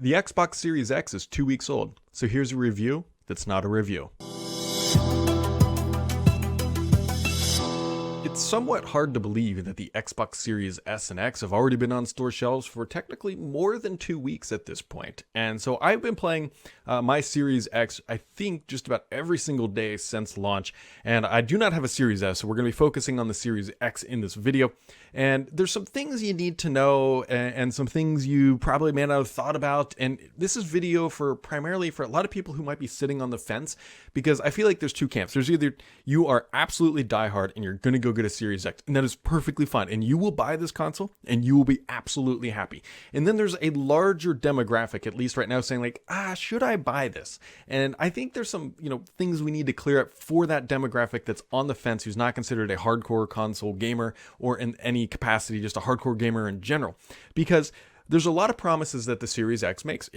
The Xbox Series X is 2 weeks old, so here's a review that's not a review. It's somewhat hard to believe that the Xbox Series S and X have already been on store shelves for technically more than 2 weeks at this point. And so I've been playing my Series X, I think, just about every single day since launch. And I do not have a Series S, so we're going to be focusing on the Series X in this video. And there's some things you need to know and some things you probably may not have thought about. And this is video primarily for a lot of people who might be sitting on the fence, because I feel like there's two camps. There's either you are absolutely diehard and you're going to go get a Series X, and that is perfectly fine, and you will buy this console and you will be absolutely happy. And then there's a larger demographic, at least right now, saying like, should I buy this? And I think there's some, things we need to clear up for that demographic that's on the fence, who's not considered a hardcore console gamer or in any capacity just a hardcore gamer in general, because there's a lot of promises that the Series X makes.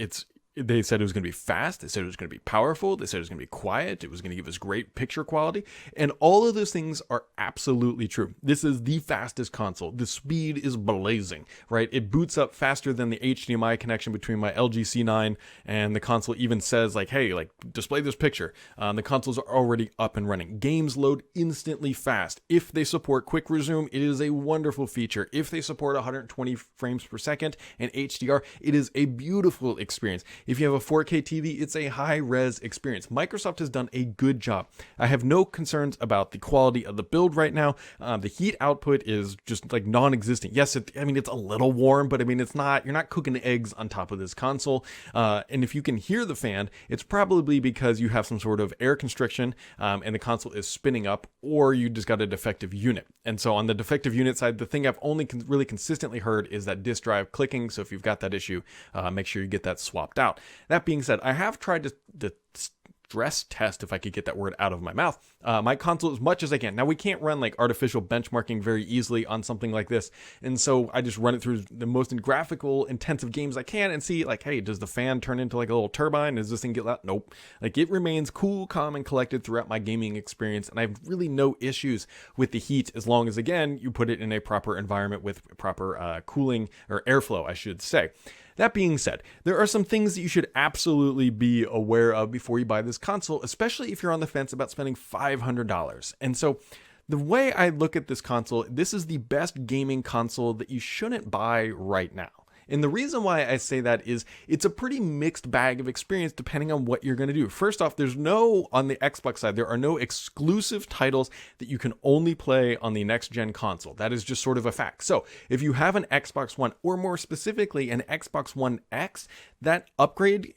They said it was going to be fast. They said it was going to be powerful. They said it was going to be quiet. It was going to give us great picture quality. And all of those things are absolutely true. This is the fastest console. The speed is blazing, right? It boots up faster than the HDMI connection between my LG C9, and the console even says like, hey, like display this picture. The consoles are already up and running. Games load instantly fast. If they support quick resume, it is a wonderful feature. If they support 120 frames per second and HDR, it is a beautiful experience. If you have a 4K TV, it's a high-res experience. Microsoft has done a good job. I have no concerns about the quality of the build right now. The heat output is just like non-existent. Yes, it's a little warm, but it's not. You're not cooking eggs on top of this console. And if you can hear the fan, it's probably because you have some sort of air constriction and the console is spinning up, or you just got a defective unit. And so on the defective unit side, the thing I've only really consistently heard is that disk drive clicking. So if you've got that issue, make sure you get that swapped out. That being said, I have tried to stress test, if I could get that word out of my mouth, my console as much as I can. Now, we can't run like artificial benchmarking very easily on something like this, and so I just run it through the most graphical intensive games I can and see like, hey, does the fan turn into like a little turbine? Does this thing get loud? Nope. Like, it remains cool, calm, and collected throughout my gaming experience, and I have really no issues with the heat, as long as, again, you put it in a proper environment with proper cooling, or airflow, I should say. That being said, there are some things that you should absolutely be aware of before you buy this console, especially if you're on the fence about spending $500. And so the way I look at this console, this is the best gaming console that you shouldn't buy right now. And the reason why I say that is it's a pretty mixed bag of experience depending on what you're going to do. First off, on the Xbox side, there are no exclusive titles that you can only play on the next gen console. That is just sort of a fact. So if you have an Xbox One, or more specifically an Xbox One X, the upgrade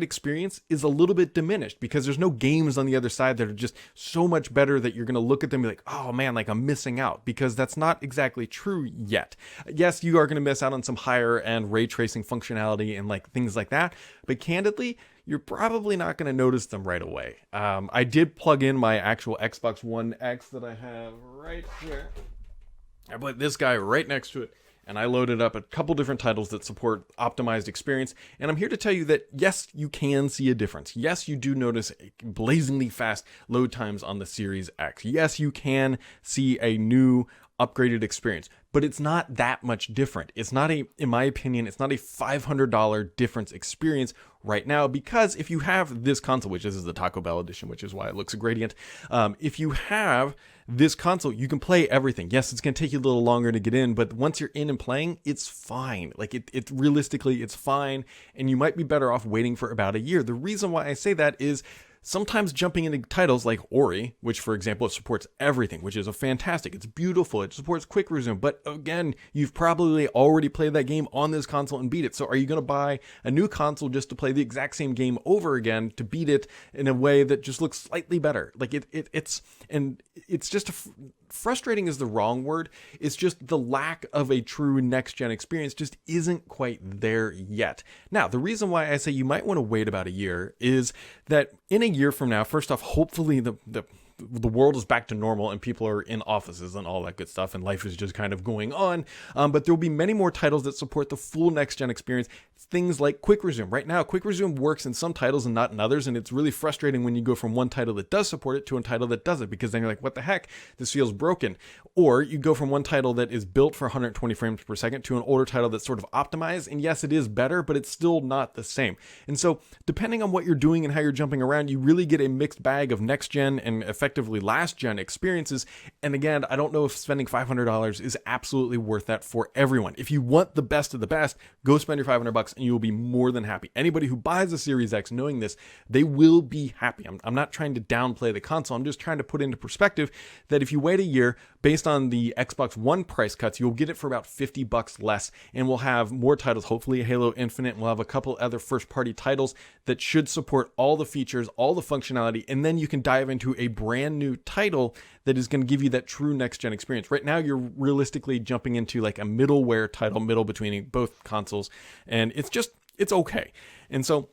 experience is a little bit diminished, because there's no games on the other side that are just so much better that you're going to look at them and be like, oh man, like I'm missing out, because that's not exactly true yet. Yes, you are going to miss out on some higher end ray tracing functionality and like things like that, but candidly, you're probably not going to notice them right away. I did plug in my actual Xbox One X that I have right here. I put this guy right next to it, and I loaded up a couple different titles that support optimized experience. And I'm here to tell you that, yes, you can see a difference. Yes, you do notice blazingly fast load times on the Series X. Yes, you can see a new upgraded experience, but it's not that much different. It's not in my opinion, it's not a $500 difference experience right now, because if you have this console, which this is the Taco Bell edition, which is why it looks a gradient. If you have this console, you can play everything. Yes, it's going to take you a little longer to get in, but once you're in and playing, it's fine. Like it realistically, it's fine. And you might be better off waiting for about a year. The reason why I say that is, sometimes jumping into titles like Ori, which for example, it supports everything, which is fantastic. It's beautiful. It supports quick resume. But again, you've probably already played that game on this console and beat it. So are you going to buy a new console just to play the exact same game over again to beat it in a way that just looks slightly better? Like it's just frustrating is the wrong word. It's just the lack of a true next-gen experience just isn't quite there yet. Now, the reason why I say you might want to wait about a year is that in a year from now, first off, hopefully the the world is back to normal and people are in offices and all that good stuff, and life is just kind of going on. But there will be many more titles that support the full next-gen experience. Things like Quick Resume. Right now, Quick Resume works in some titles and not in others, and it's really frustrating when you go from one title that does support it to a title that doesn't, because then you're like, what the heck? This feels broken. Or you go from one title that is built for 120 frames per second to an older title that's sort of optimized, and yes, it is better, but it's still not the same. And so, depending on what you're doing and how you're jumping around, you really get a mixed bag of next-gen and effectively last-gen experiences. And again, I don't know if spending $500 is absolutely worth that for everyone. If you want the best of the best, go spend your $500 and you will be more than happy. Anybody who buys a Series X knowing this, they will be happy. I'm not trying to downplay the console. I'm just trying to put into perspective that if you wait a year, based on the Xbox One price cuts, you'll get it for about $50 less, and we'll have more titles, hopefully Halo Infinite, and we'll have a couple other first-party titles that should support all the features, all the functionality, and then you can dive into a brand new title that is going to give you that true next-gen experience. Right now, you're realistically jumping into like a middleware title, middle between both consoles, and it's okay. And so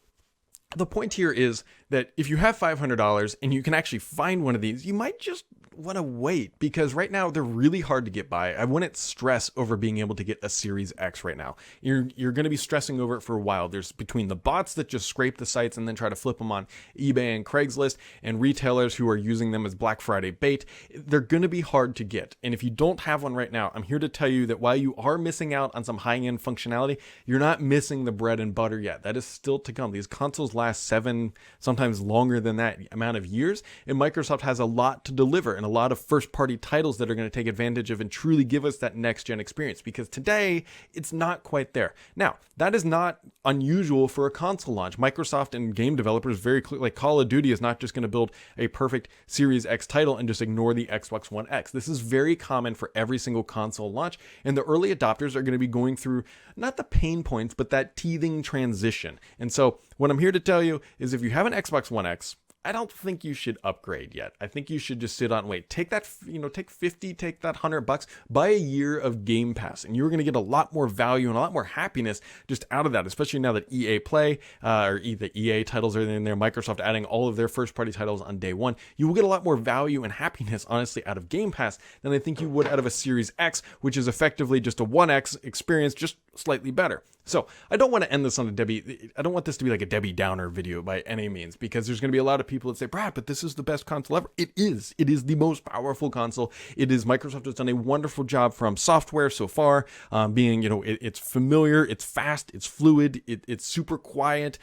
the point here is that if you have $500 and you can actually find one of these, you might just want to wait, because right now they're really hard to get by. I wouldn't stress over being able to get a Series X right now. You're going to be stressing over it for a while. There's between the bots that just scrape the sites and then try to flip them on eBay and Craigslist, and retailers who are using them as Black Friday bait. They're going to be hard to get. And if you don't have one right now, I'm here to tell you that while you are missing out on some high-end functionality, you're not missing the bread and butter yet. That is still to come. These consoles last 7, sometimes longer than that amount of years, and Microsoft has a lot to deliver and a lot of first-party titles that are going to take advantage of and truly give us that next-gen experience, because today it's not quite there. Now, that is not unusual for a console launch. Microsoft and game developers very clear, like Call of Duty is not just going to build a perfect Series X title and just ignore the Xbox One X. This is very common for every single console launch, and the early adopters are going to be going through not the pain points, but that teething transition. And so what I'm here to tell you is, if you have an Xbox One X, I don't think you should upgrade yet. I think you should just sit on and wait. Take that, take 50, take that $100, buy a year of Game Pass, and you're going to get a lot more value and a lot more happiness just out of that, especially now that EA Play, the EA titles are in there, Microsoft adding all of their first-party titles on day one. You will get a lot more value and happiness, honestly, out of Game Pass than I think you would out of a Series X, which is effectively just a 1X experience, just slightly better. So I don't want to end this on I don't want this to be like a Debbie Downer video by any means, because there's going to be a lot of people that say, Brad, but this is the best console ever. It is the most powerful console. Microsoft has done a wonderful job from software so far, being, it's familiar, it's fast, it's fluid, it's super quiet.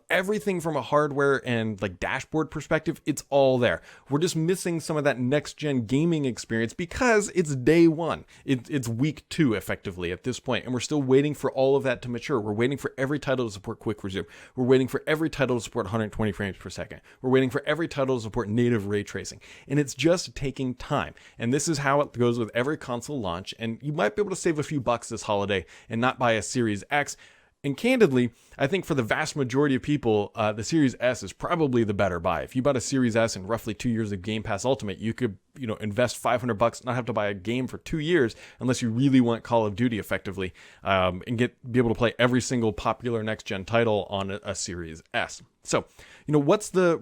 Everything from a hardware and like dashboard perspective, it's all there. We're just missing some of that next gen gaming experience because it's day one. It's week 2 effectively at this point, and we're still waiting for all of that to mature. We're waiting for every title to support Quick Resume. We're waiting for every title to support 120 frames per second. We're waiting for every title to support native ray tracing. And it's just taking time. And this is how it goes with every console launch. And you might be able to save a few bucks this holiday and not buy a Series X. And candidly, I think for the vast majority of people, the Series S is probably the better buy. If you bought a Series S and roughly 2 years of Game Pass Ultimate, you could, invest $500, not have to buy a game for 2 years, unless you really want Call of Duty effectively, and be able to play every single popular next-gen title on a Series S. So, what's the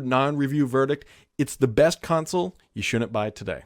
non-review verdict? It's the best console you shouldn't buy today.